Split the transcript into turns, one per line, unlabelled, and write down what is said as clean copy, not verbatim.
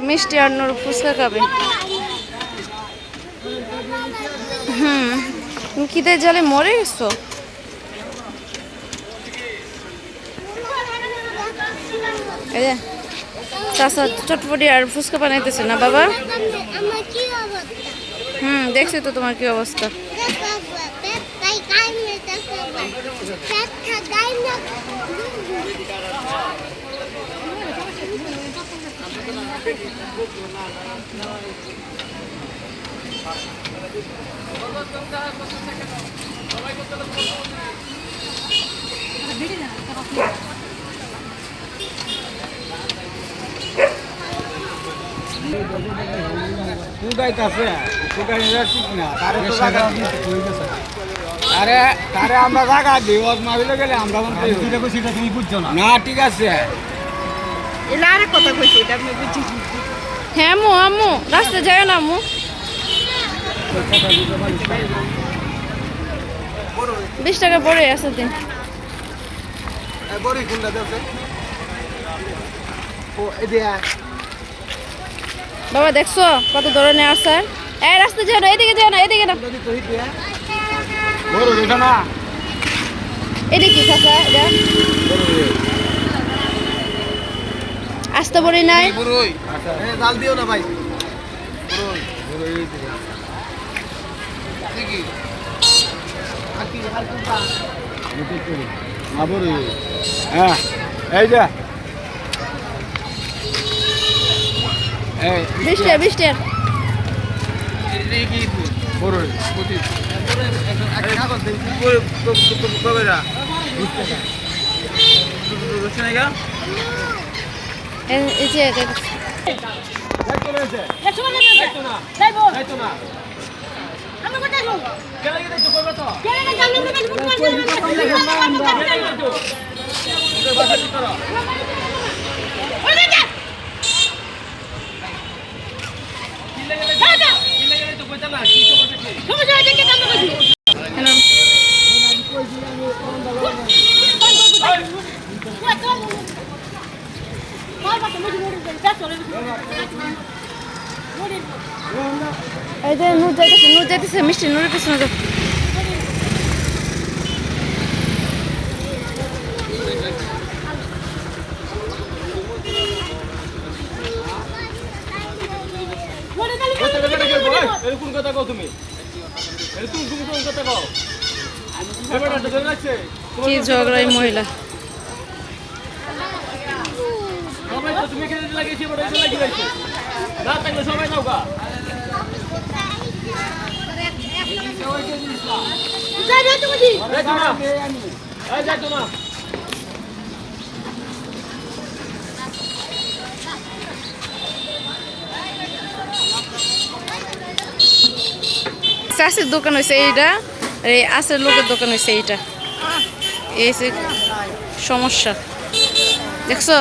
মিষ্টি আর নূর ফুচকা খাবে। তুমি খিদে জলে মরে গেছো? এই যে চাচা চটপটি আর ফুচকা বানাইতেছে না বাবা? দেখছি তো তোমার কি অবস্থা।
আরে আমরা জায়গা দিই মারিলে গেলে আমরা তুমি বুঝছো না। না ঠিক আছে
হ্যাঁ আম্মু আম্মু রাস্তা যায় না আম্মু। 20 টাকা পড়ে আছে দিন। বাবা দেখছো কত ধরনের আছে? এই রাস্তা যায় না, এদিকে যায় না, এদিকে না, এদিকে চাচা এটা আসতে বলি নাই।
জাল দিও না ভাই। হ্যাঁ এই যে
20 টাকা 20 টাকা। এই যে এই যে নূর যাইতেছে মিষ্টি নূরের পিছনে যাও।
কোন কথা কও তুমি? কোন কথা কও?
কি ঝগড়াই মহিলা।
তুমি এখানে লাগিয়েছি বড় এটা লাগিয়ে রাখছি না থাকলে সবাই যাও গা যাই না তুমি যাই না এই যাই না
চাষের দোকান হয়েছে এইটা, এই আশের লোকের দোকান হয়েছে এইটা। এই সমস্যা দেখছো।